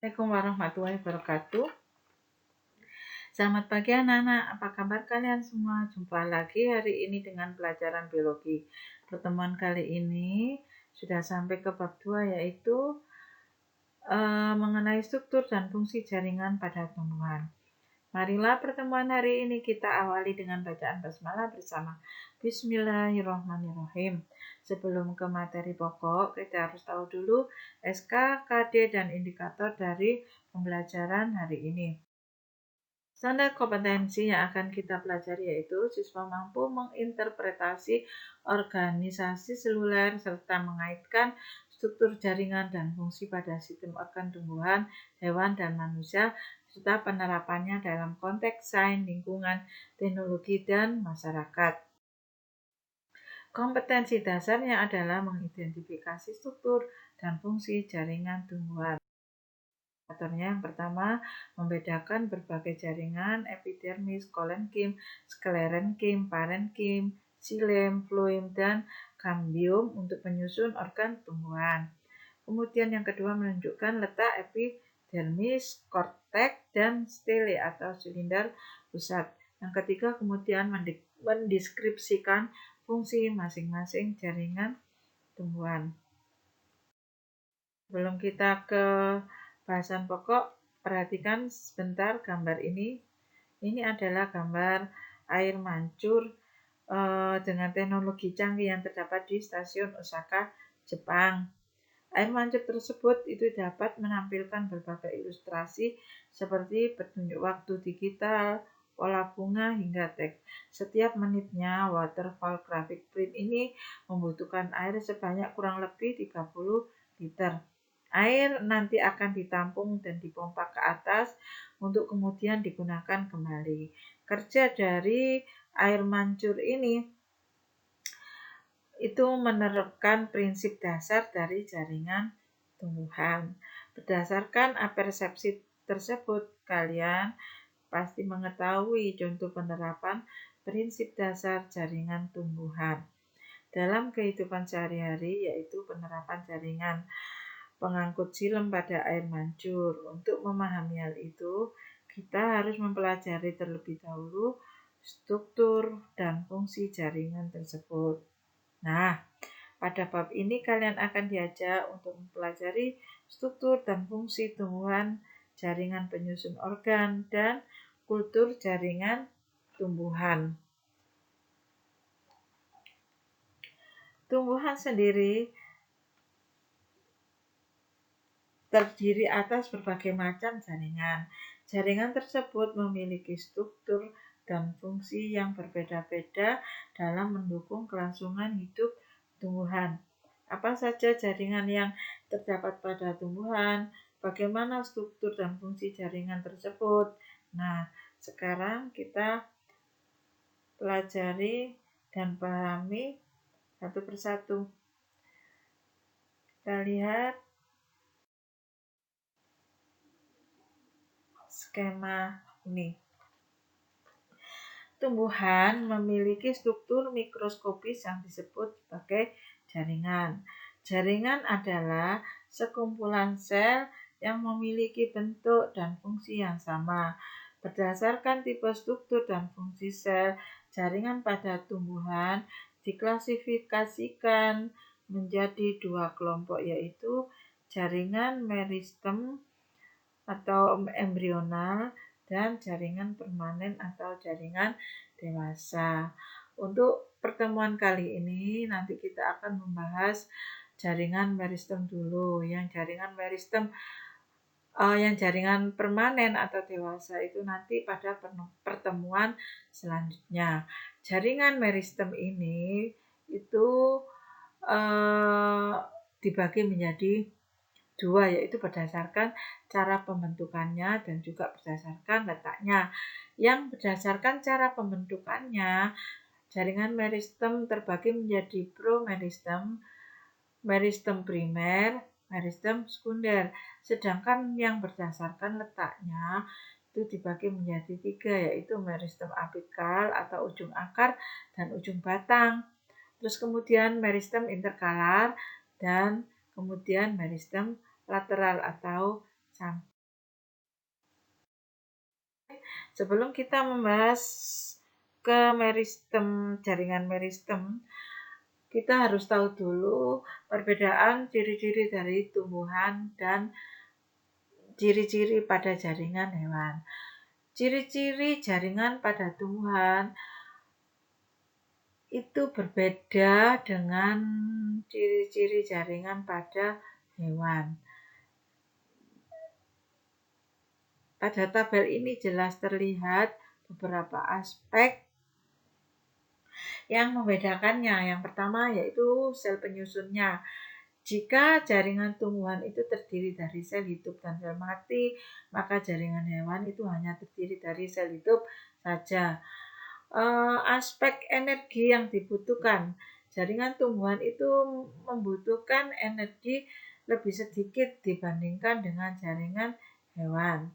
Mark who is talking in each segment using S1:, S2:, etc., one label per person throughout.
S1: Assalamualaikum warahmatullahi wabarakatuh. Selamat pagi anak-anak, apa kabar kalian semua? Jumpa lagi hari ini dengan pelajaran biologi. Pertemuan kali ini sudah sampai ke bab 2, yaitu mengenai struktur dan fungsi jaringan pada tumbuhan. Marilah pertemuan hari ini kita awali dengan bacaan basmalah bersama. Bismillahirrahmanirrahim. Sebelum ke materi pokok, kita harus tahu dulu SK, KD, dan indikator dari pembelajaran hari ini. Standar kompetensi yang akan kita pelajari yaitu siswa mampu menginterpretasi organisasi seluler serta mengaitkan struktur jaringan dan fungsi pada sistem organ tumbuhan, hewan, dan manusia, serta penerapannya dalam konteks sains, lingkungan, teknologi, dan masyarakat. Kompetensi dasarnya adalah mengidentifikasi struktur dan fungsi jaringan tumbuhan. Yang pertama, membedakan berbagai jaringan epidermis, kolenkim, sklerenkim, parenkim, xilem, fluim, dan kambium untuk penyusun organ tumbuhan. Kemudian yang kedua, menunjukkan letak epidermis, korteks, dan stele atau silinder pusat. Yang ketiga, kemudian mendeskripsikan fungsi masing-masing jaringan tumbuhan. Sebelum kita ke bahasan pokok, perhatikan sebentar gambar ini. Ini adalah gambar air mancur dengan teknologi canggih yang terdapat di stasiun Osaka, Jepang. Air mancur tersebut itu dapat menampilkan berbagai ilustrasi seperti petunjuk waktu digital, pola bunga, hingga teks. Setiap menitnya, waterfall graphic print ini membutuhkan air sebanyak kurang lebih 30 liter. Air nanti akan ditampung dan dipompa ke atas untuk kemudian digunakan kembali. Kerja dari air mancur ini itu menerapkan prinsip dasar dari jaringan tumbuhan. Berdasarkan persepsi tersebut, kalian pasti mengetahui contoh penerapan prinsip dasar jaringan tumbuhan dalam kehidupan sehari-hari, yaitu penerapan jaringan pengangkut xilem pada air mancur. Untuk memahami hal itu, kita harus mempelajari terlebih dahulu struktur dan fungsi jaringan tersebut. Nah, pada bab ini kalian akan diajak untuk mempelajari struktur dan fungsi tumbuhan, jaringan penyusun organ, dan kultur jaringan tumbuhan. Tumbuhan sendiri terdiri atas berbagai macam jaringan. Jaringan tersebut memiliki struktur dan fungsi yang berbeda-beda dalam mendukung kelangsungan hidup tumbuhan. Apa saja jaringan yang terdapat pada tumbuhan? Bagaimana struktur dan fungsi jaringan tersebut? Nah, sekarang kita pelajari dan pahami satu persatu. Kita lihat skema ini. Tumbuhan memiliki struktur mikroskopis yang disebut sebagai jaringan. Jaringan adalah sekumpulan sel yang memiliki bentuk dan fungsi yang sama. Berdasarkan tipe struktur dan fungsi sel, jaringan pada tumbuhan diklasifikasikan menjadi dua kelompok, yaitu jaringan meristem atau embrional dan jaringan permanen atau jaringan dewasa. Untuk pertemuan kali ini nanti kita akan membahas jaringan meristem dulu. Yang jaringan permanen atau dewasa itu nanti pada pertemuan selanjutnya. Jaringan meristem ini itu dibagi menjadi dua, yaitu berdasarkan cara pembentukannya dan juga berdasarkan letaknya. Yang berdasarkan cara pembentukannya, jaringan meristem terbagi menjadi promeristem, meristem primer, meristem sekunder. Sedangkan yang berdasarkan letaknya itu dibagi menjadi tiga, yaitu meristem apikal atau ujung akar dan ujung batang. Terus kemudian meristem interkalar dan kemudian meristem lateral atau samping. Sebelum kita membahas ke meristem, jaringan meristem, kita harus tahu dulu perbedaan ciri-ciri dari tumbuhan dan ciri-ciri pada jaringan hewan. Ciri-ciri jaringan pada tumbuhan itu berbeda dengan ciri-ciri jaringan pada hewan. Pada tabel ini jelas terlihat beberapa aspek yang membedakannya. Yang pertama yaitu sel penyusunnya. Jika jaringan tumbuhan itu terdiri dari sel hidup dan sel mati, maka jaringan hewan itu hanya terdiri dari sel hidup saja. Aspek energi yang dibutuhkan. Jaringan tumbuhan itu membutuhkan energi lebih sedikit dibandingkan dengan jaringan hewan.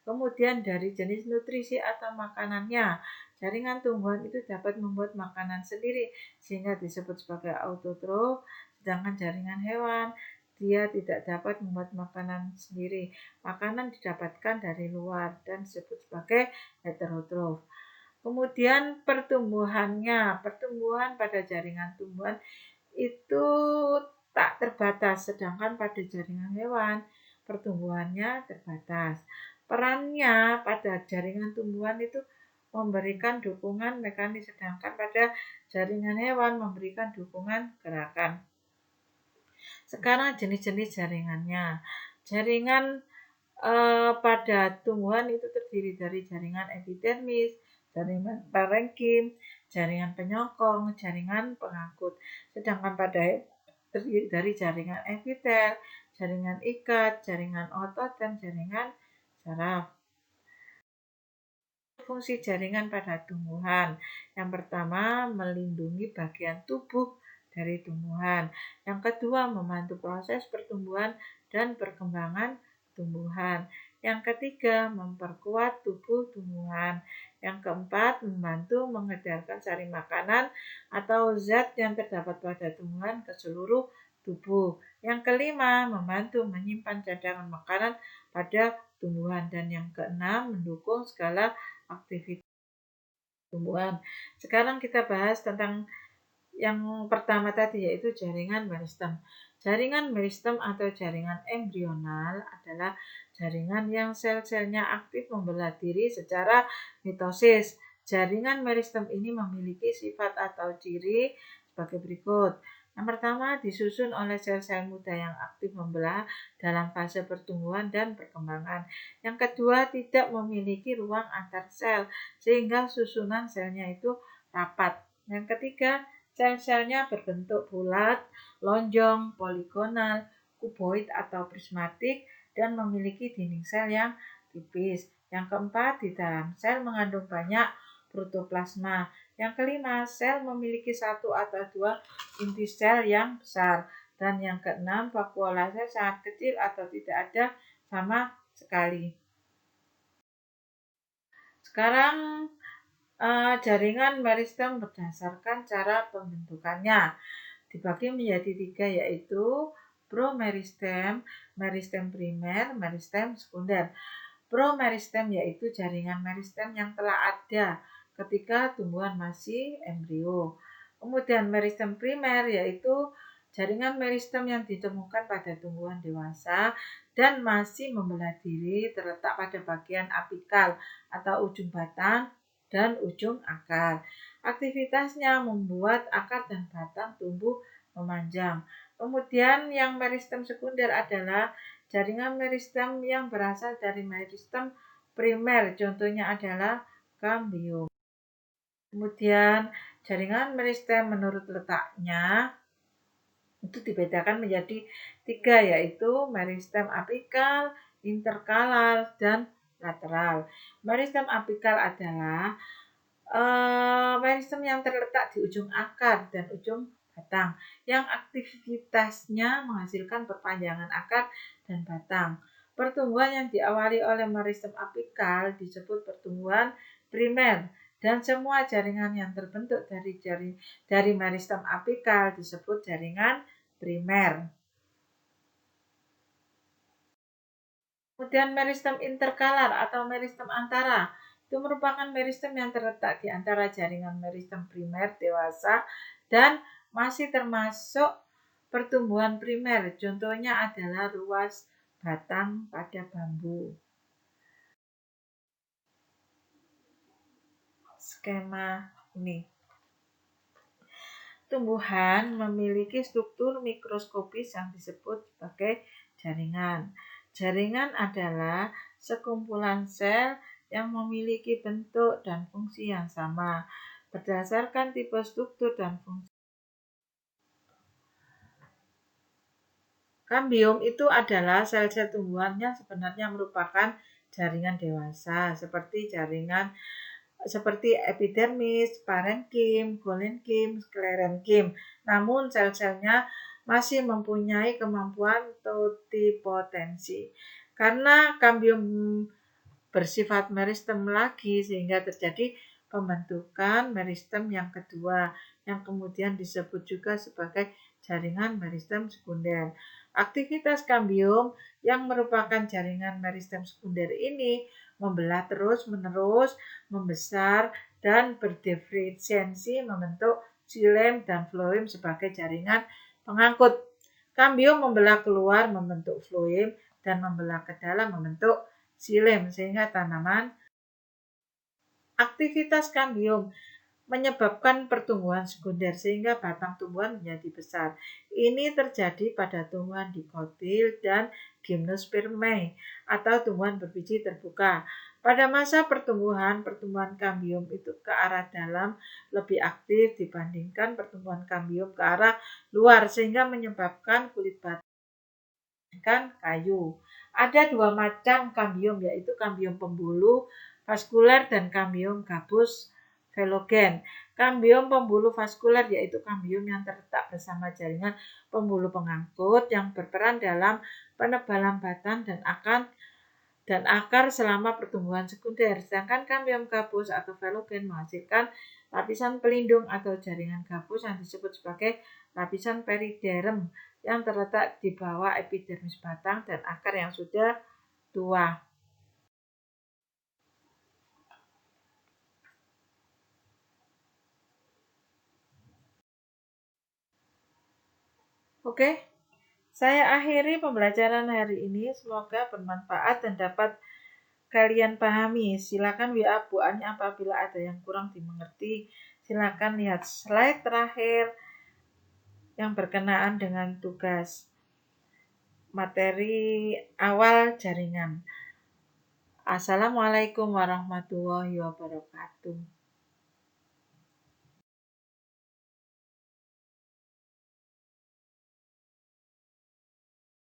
S1: Kemudian dari jenis nutrisi atau makanannya, jaringan tumbuhan itu dapat membuat makanan sendiri sehingga disebut sebagai autotrof, sedangkan jaringan hewan dia tidak dapat membuat makanan sendiri. Makanan didapatkan dari luar dan disebut sebagai heterotrof. Kemudian pertumbuhannya, pertumbuhan pada jaringan tumbuhan itu tak terbatas, sedangkan pada jaringan hewan pertumbuhannya terbatas. Perannya pada jaringan tumbuhan itu memberikan dukungan mekanis, sedangkan pada jaringan hewan memberikan dukungan gerakan. Sekarang jenis-jenis jaringannya. Jaringan pada tumbuhan itu terdiri dari jaringan epidermis, jaringan parenkim, jaringan penyokong, jaringan pengangkut. Sedangkan pada terdiri dari jaringan epitel, jaringan ikat, jaringan otot, dan jaringan saraf. Fungsi jaringan pada tumbuhan. Yang pertama, melindungi bagian tubuh dari tumbuhan. Yang kedua, membantu proses pertumbuhan dan perkembangan tumbuhan. Yang ketiga, memperkuat tubuh tumbuhan. Yang keempat, membantu mengedarkan sari makanan atau zat yang terdapat pada tumbuhan ke seluruh tubuh. Yang kelima, membantu menyimpan cadangan makanan pada tumbuhan. Dan yang keenam, mendukung segala aktivitas tumbuhan. Sekarang kita bahas tentang yang pertama tadi, yaitu jaringan meristem. Jaringan meristem atau jaringan embrional adalah jaringan yang sel-selnya aktif membelah diri secara mitosis. Jaringan meristem ini memiliki sifat atau ciri sebagai berikut. Yang pertama, disusun oleh sel-sel muda yang aktif membelah dalam fase pertumbuhan dan perkembangan. Yang kedua, tidak memiliki ruang antar sel sehingga susunan selnya itu rapat. Yang ketiga, sel-selnya berbentuk bulat, lonjong, poligonal, kuboid atau prismatik, dan memiliki dinding sel yang tipis. Yang keempat, di dalam sel mengandung banyak protoplasma. Yang kelima, sel memiliki satu atau dua inti sel yang besar. Dan yang keenam, vakuola sel sangat kecil atau tidak ada sama sekali. Sekarang jaringan meristem berdasarkan cara pembentukannya dibagi menjadi tiga, yaitu promeristem, meristem primer, meristem sekunder. Promeristem yaitu jaringan meristem yang telah ada ketika tumbuhan masih embrio. Kemudian meristem primer yaitu jaringan meristem yang ditemukan pada tumbuhan dewasa dan masih membelah diri, terletak pada bagian apikal atau ujung batang dan ujung akar. Aktivitasnya membuat akar dan batang tumbuh memanjang. Kemudian yang meristem sekunder adalah jaringan meristem yang berasal dari meristem primer, contohnya adalah kambium. Kemudian jaringan meristem menurut letaknya itu dibedakan menjadi tiga, yaitu meristem apikal, interkalar, dan lateral. Meristem apikal adalah meristem yang terletak di ujung akar dan ujung batang, yang aktivitasnya menghasilkan perpanjangan akar dan batang. Pertumbuhan yang diawali oleh meristem apikal disebut pertumbuhan primer, dan semua jaringan yang terbentuk dari meristem apikal disebut jaringan primer. Kemudian meristem interkalar atau meristem antara. Itu merupakan meristem yang terletak di antara jaringan meristem primer dewasa dan masih termasuk pertumbuhan primer. Contohnya adalah ruas batang pada bambu. Skema ini. Tumbuhan memiliki struktur mikroskopis yang disebut sebagai jaringan. Jaringan adalah sekumpulan sel yang memiliki bentuk dan fungsi yang sama berdasarkan tipe struktur dan fungsi. Kambium itu adalah sel-sel tumbuhan yang sebenarnya merupakan jaringan dewasa seperti epidermis, parenkim, golenkim, sklerenkim. Namun sel-selnya masih mempunyai kemampuan totipotensi. Karena kambium bersifat meristem lagi sehingga terjadi pembentukan meristem yang kedua yang kemudian disebut juga sebagai jaringan meristem sekunder. Aktivitas kambium yang merupakan jaringan meristem sekunder ini membelah terus-menerus, membesar, dan berdiferensiasi membentuk xilem dan floem sebagai jaringan pengangkut. Kambium membelah keluar membentuk floem dan membelah ke dalam membentuk xilem sehingga tanaman. Aktivitas kambium menyebabkan pertumbuhan sekunder sehingga batang tumbuhan menjadi besar. Ini terjadi pada tumbuhan dikotil dan gimnospermae atau tumbuhan berbiji terbuka. Pada masa pertumbuhan kambium itu ke arah dalam lebih aktif dibandingkan pertumbuhan kambium ke arah luar sehingga menyebabkan kulit batang kayu. Ada dua macam kambium yaitu kambium pembuluh vaskuler dan kambium gabus velogen. Kambium pembuluh vaskuler yaitu kambium yang terletak bersama jaringan pembuluh pengangkut yang berperan dalam penebalan batang dan akar selama pertumbuhan sekunder. Sedangkan kambium gabus atau velogen menghasilkan lapisan pelindung atau jaringan gabus yang disebut sebagai lapisan periderm yang terletak di bawah epidermis batang dan akar yang sudah tua. Oke, saya akhiri pembelajaran hari ini. Semoga bermanfaat dan dapat kalian pahami. Silakan WA Bu Ani apabila ada yang kurang dimengerti. Silakan lihat slide terakhir yang berkenaan dengan tugas materi awal jaringan. Assalamualaikum warahmatullahi wabarakatuh.